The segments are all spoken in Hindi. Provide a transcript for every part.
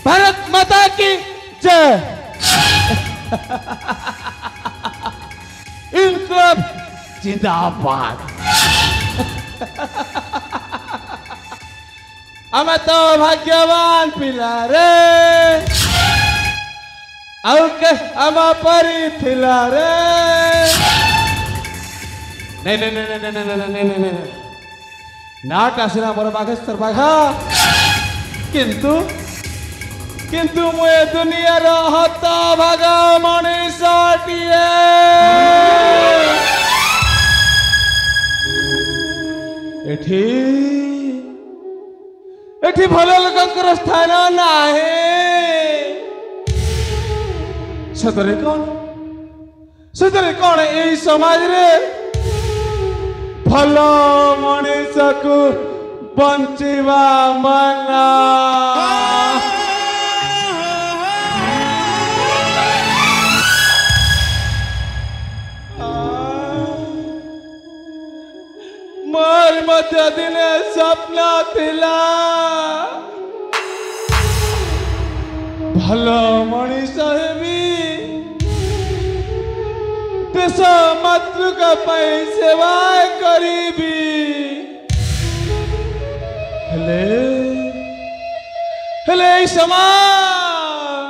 भारत माता की जय। इनकलाब जिंदाबाद। आमे तो भाग्यवान पिला रे आउके आमा परी थिला रे। नहीं नहीं नहीं नहीं नहीं नहीं नहीं नहीं नहीं नाट आसिना मोर बागेश्वर बाघा किंतु किंतु मुए दुनियार हत भागा मनीषटिए एठी एठी भल लोकंकर स्थान नाही। सतरे कौन यही समाज रे भल मनीष को बंचिवा मना। मोर मध्य दिने सपना थिला भल मनीष हेबी देश मातृका पाई सेवा करीबी। हेले समाज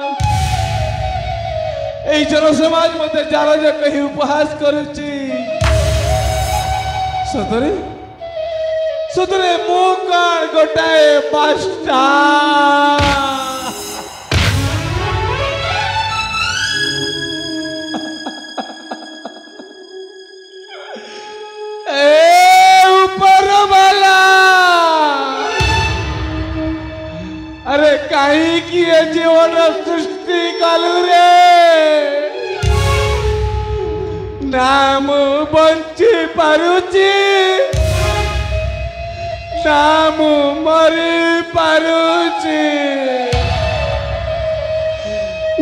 এই জনসমাজ মধ্যে যারা যে কহি উপহাস করুছি সতরে সতরে মু কার গোটাଏ পাঁচটা अरे कहीं की जीवन सृष्टि कलु रे नाम बंची पारुची नाम मरी पारुची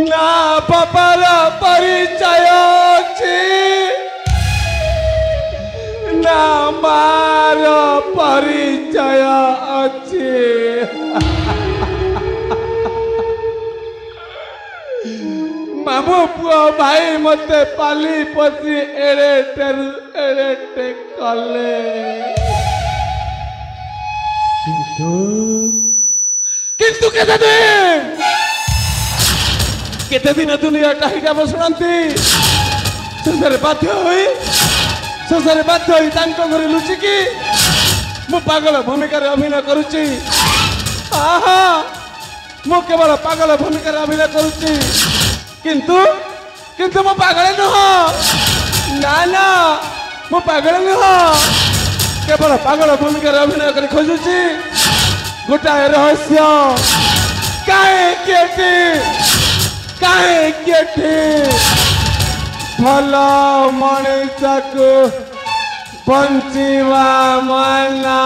ना पापार परिचय अछि ना मार परिचय अछि। मामू पुआ भाई मते पाली पति एड़े कले किंतु केते दिन दुनिया टाहिका बसुनांती संसार बाध्य होई तांको घरे लुचिकी मु पागल भूमिका अभिनय करुची। आहा मु केवल पागल भूमिका अभिनय करुची किंतु किंतु मु पागल नुह ना ना मु पागल नुह केवल पागल भूमिका अभिनय कर खोजुची गोटाए रहस्य काहे केटी भल मनीष को बंचिवा मना।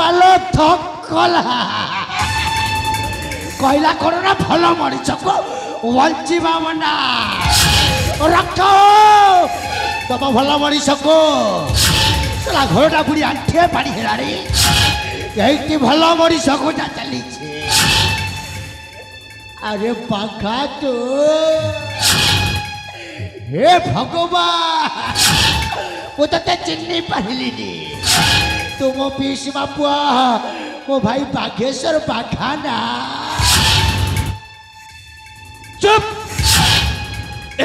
आलो थकला कहला कोरोना भल मरीच को वंचिबा मना रख तब भल मरीच को साला घरटा बुढ़ी आंठे पाड़ी हेलाड़ी यही भल मरीच को जा चली अरे पाखा तो हे भगवान वो तो चिन्ह पारिली तू मो पीस बापुआ मो भाई बागेश्वर बाघाना चुप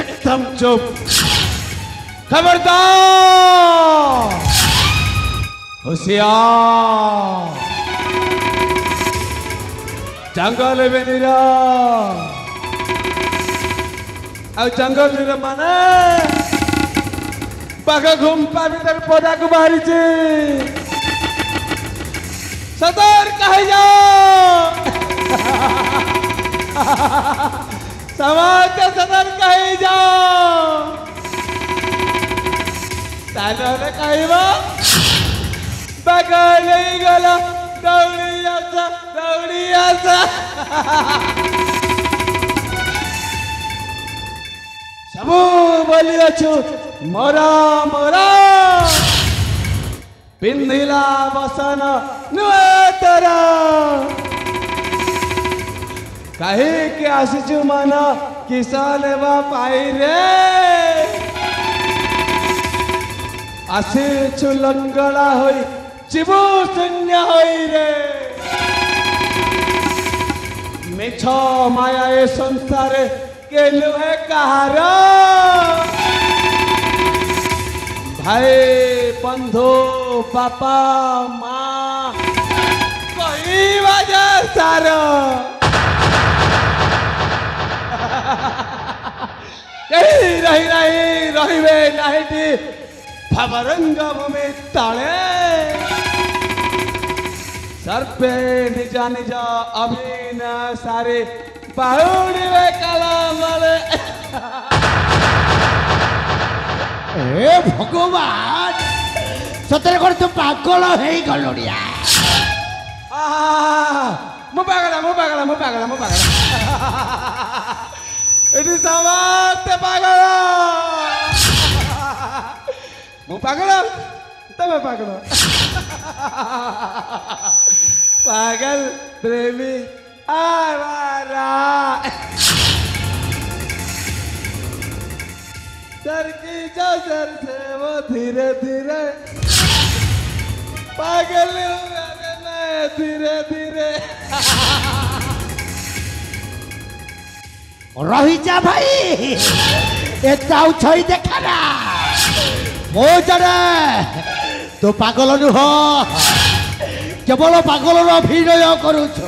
एकदम चुप खबरदार होशियार जंगल में निरा ଆଉ ଜଙ୍ଗଲରେ ମାନେ ବାଘ ଘୁମ୍ପା ଭିତରେ ପଦାକୁ ବାହାରିଛି ସତର୍କ ହେଇଯାଅ ସମସ୍ତେ ସତର୍କ ହେଇଯାଅ ତାହେଲେ କହିବ ବାଘ ନେଇଗଲା ଦୌଡ଼ି ଆସ सबू बोली अच्छु मोरा मोरा पिंधिला बसन नुतरा कही के आसीचु मन किसान पाई रे आसीचु लंगड़ा होई चिबू शून्य होई रे मिछ माया ए संसार केलु है कहार भाई बंधु पापा माँ कोई वजह सार कहीं रही नहीं रहिबे नहीं भवरंग भूमि तले सर्पे निजा निजा अभिन सारे बाहुड़ी में कलामले ए भगवान सतरे कर तू पागल है गलोड़िया मु पागल इटी समाते पागल मु पागल तमे पागल पागल प्रेमी आवारा सर की जो सर से वो धीरे धीरे पागल धीरे धीरे रही जा भाई एता उछई देखा ना मो जड़े तो पागल नुह केवल पागल अभिनय करुछ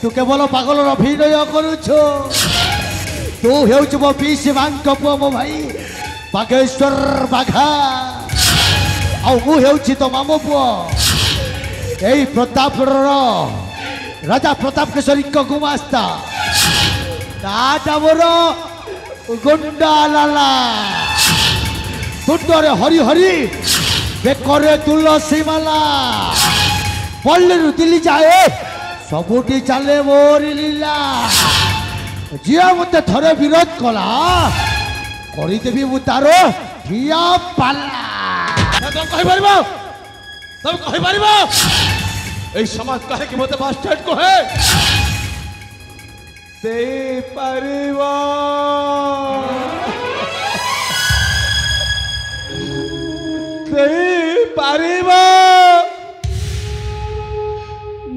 तू केवल पागल अभिनय करुछ तू हेउछ मो पीसी मांक पुओ मो भाई बागेश्वर बाघा आ मु हेउछ तो मामो पुओ एई प्रतापपुर राजा प्रताप केशरी गुमास्ता मोर गुंडा लाला तुंडरे हरि हरि बेकरे तुलसी माला पल्ली दिल्ली जाए सबुटी चले मोरी लीला जी मत थरे विरोध कला करदेवी मु तार ठिया पाला तुम कहि परिबो ए समाज कहे कि मते बास्टर्ड को है ते परिबो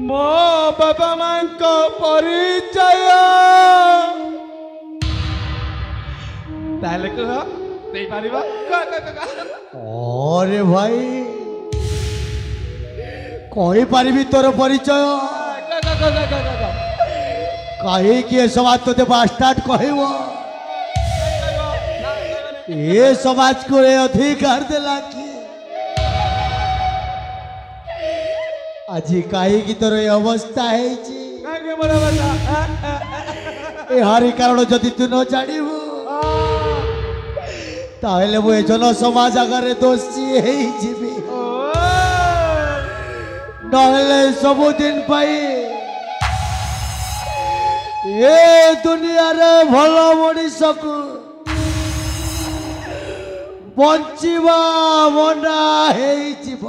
मो बाबा मां को परिचय ताले कह दे परिबो अरे भाई कही पारिबी तोर परिचय कही कि समाज तो बास्टार्ड कहब ये समाज को अधिकार देला कि आज कहीं की तोर अवस्था है हरि कारण जदि तू न जानू ताहले मु जन समाज आगे दोषी है নহলে ସବୁଦିନ ପାଇଁ ଏ ଦୁନିଆରେ ଭଲ ମଣିଷକୁ ବଞ୍ଚିବା ମନା ହେଇଯିବ।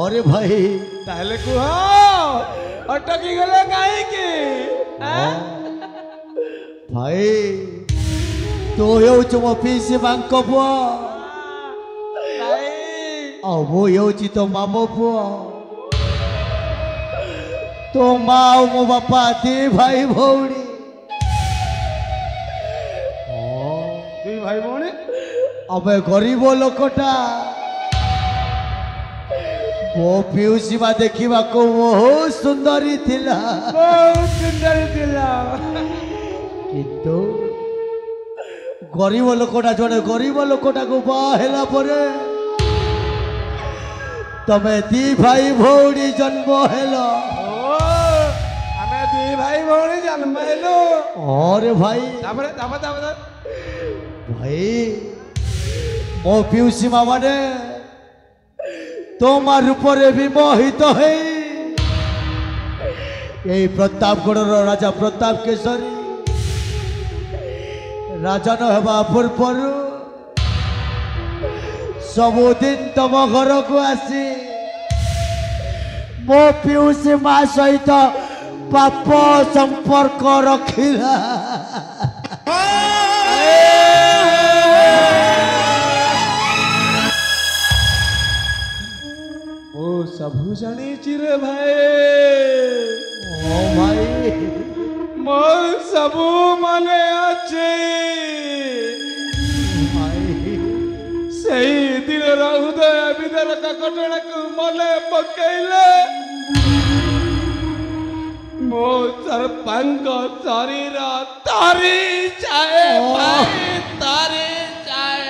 अरे भाई ताहले कुह अटकी गले काहीकि भाई तू हेउछु मो पीसी बांको पुओ आ वो हेउछि तो मामो पुओ तो माँ मो बापा दी भाई भौणी दी भाई भौणी अबे गरीब लोकटा वो पीयूसी मा देखा को बहुत सुंदरी थिला किंतु गरीब लोकटा जड़े गरीब लोकटा को बाहला परे तमे दी भाई भौणी जन्म हेलो आमे दी भाई भौणी जन्म हेलो और भाई भाई मो पीयूसी मा माने तोमार रूपरे विमोहित है यही प्रतापगढ़ राजा प्रताप केशरी राजा न हेबा पूर्वर सबुदिन तुम घर को आसी मो पीयूसी माँ सहित पाप संपर्क रखिला सबू जानी रे भाई ओ भाई मोर सबू मने अच्छे भाई सही दिन हृदय विदर का घटना को मने पकैले मो सरपंच शरीर तारी जाए भाई तारी जाए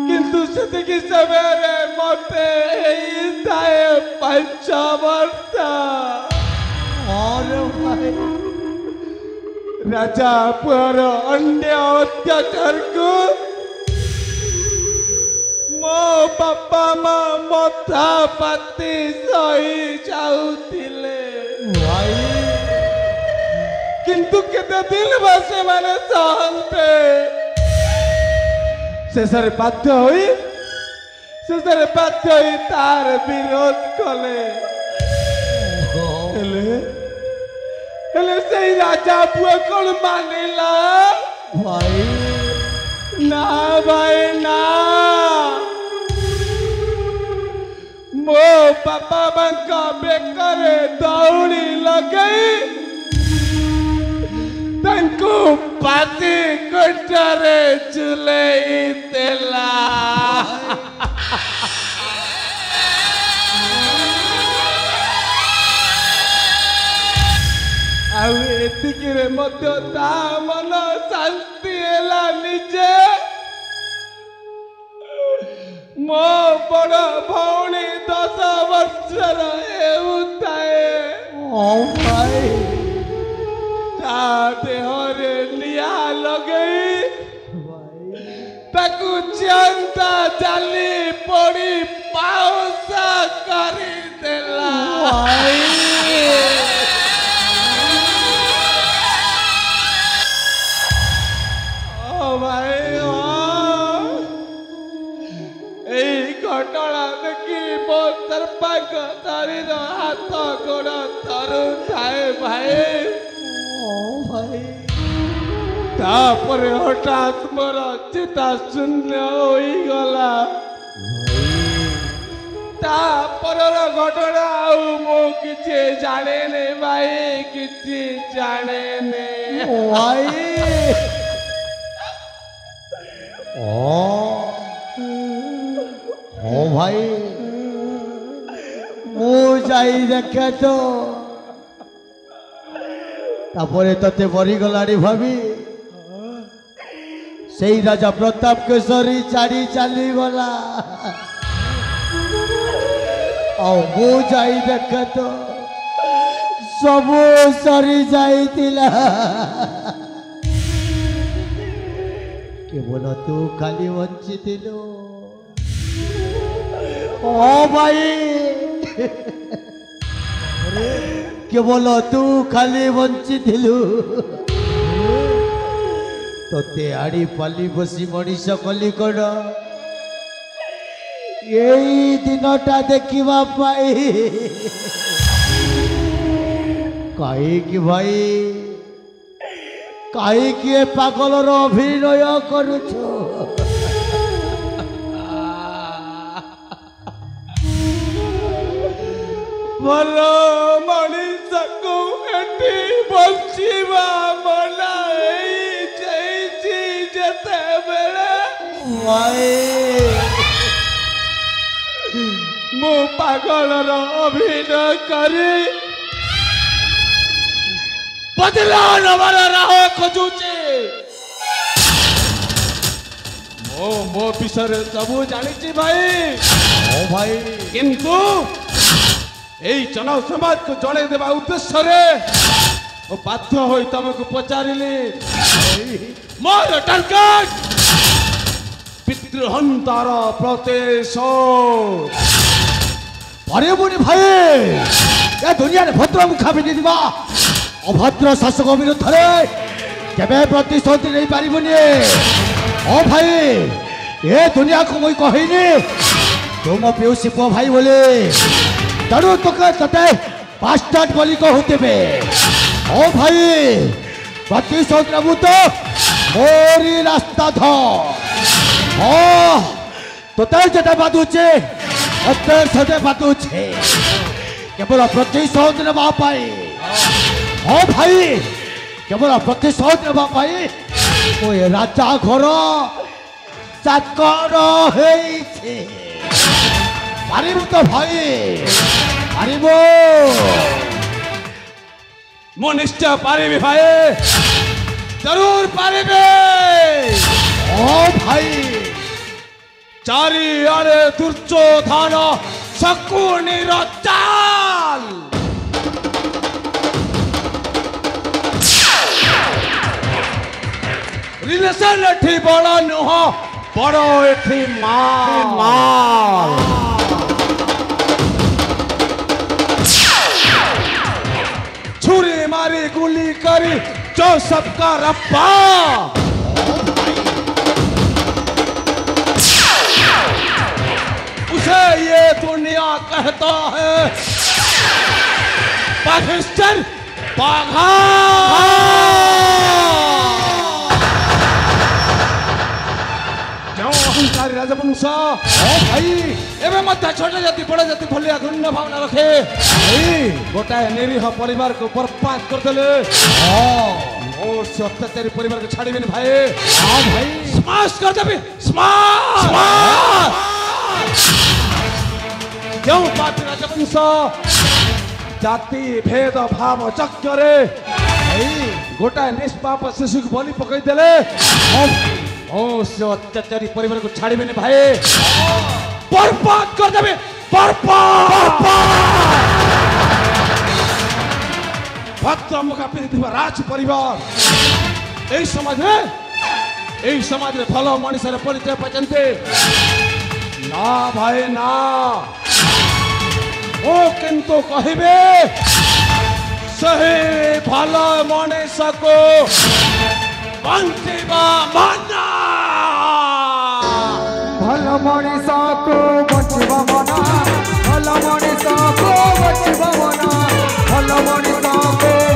किंतु सेतिकी समय मते थाए 5 वर्ष और भाई राजा पुअर अन्य अत्याचार को मो बापा माँ मथा पाती सही जाउथिले भाई किंतु केते दिन बसे माने सहन्ते शेषरे बाध्य होई तार विरोध कले हेले सही राजा पुआ कौन मानिला भाई ना भाई ना मो बापा बंका बेकरे दौड़ी लगई तंकु पाती कोठरे चुलेई तेला आउ एतिकिरे मध्य ता मन शांति हेला निजे मो बड़ भौणी 10 वर्षर हेउताए ओ भाई ता देहरे लिया लगई ताकू चिंता जाली पड़ी पाउसा करी देला भाई ओ भाई घटना देखी मो सरपंच शरीर हाथ गोड़ थरू थाए भाई भाई तापरे हठात मोर चिता शून्य होई गला तापरर घटना आउ मो किछि जाने ने भाई किछि जाने ने भाई ओ भाई मु जाई देखे तो तापरे तते मरी गलाड़ी भाभी सेई राजा प्रताप केशरी चाड़ी चली गला मु जाई देख तो सब सरी जाइतिला केवल तू खाली बंची दिलु ओ भाई केवल तू खाली बंची दिलु तोते आड़ी पाली बसी मनीष कली कड़ यही दिनटा देखा कहीं भाई कहीं पागलर अभिनय करुछ भल मनीष को एटी बंचीवा मना जते बेले मु पागलर अभिनय करी बदला नवर राह खोजुचे मो विषय सब जानी भाई ओ भाई किंतु यही जन समाज को जड़े देवा उद्देश्य रे बाध्य हो तुमको पचारिली मोर टार्गेट पितृहंतार प्रतिशोध अरे मुनि भाई या दुनिया रे भद्र मुखा भी दिवा अभद्र शासक विरुद्ध केवे प्रतिशोध नहीं पारिबुनि ओ भाई ये दुनिया को मुई कहिनी तुम पिउसी पो भाई बोले तड़ू तते बास्टार्ड बोली कहते ओ भाई प्रतिशोध नेबू तो मोरी रास्ता ध तोते जेटा बादुचे अते सदे बादुचे केवल प्रतिशोध नेबा पाई ओ भाई केवल प्रतिशोध नेबा पाई ओ राजा घर चाकर हेइछे पारिबु तो भाई पारिबु मो निश्चय पारिबी भाई जरूर पारिबे ओ भाई चारि आड़े दुर्योधन शकुनिर चाल रिलेशन एठी बड़ नुह बड़ एठी माल छुरी मारी गुली करी जो सबका रब्बा उसे ये दुनिया कहता है पाकिस्तान बाघा अहंकारी राजवंश भाई एवं मत छोट जाति बड़ जाति भलिया घृण्य भावना रखे गोटाए निरीह परिवार को बर्बाद करदेले से अत्याचारी परिवार को छाड़बे भाई भाई स्माश कर देबे स्माश क्यों बात राजवंश जाति भेद भाव चक्करे गोटाए निष्पाप शिशु को बलि पकई देले से अत्याचारी परिवार को छाड़बे भाई बर्बाद कर देबे बर्बाद भद्र मुखा पीड़ित राज परिवार यही समाज में भल मनुष्य परिचय पचनते ना भाई ना ओ किंतु कहबे सही भल मनुष्य को बंचिबा मना भल मनीषा को बचवा मना भल मनीषा को बचवा मना भल मनीषा को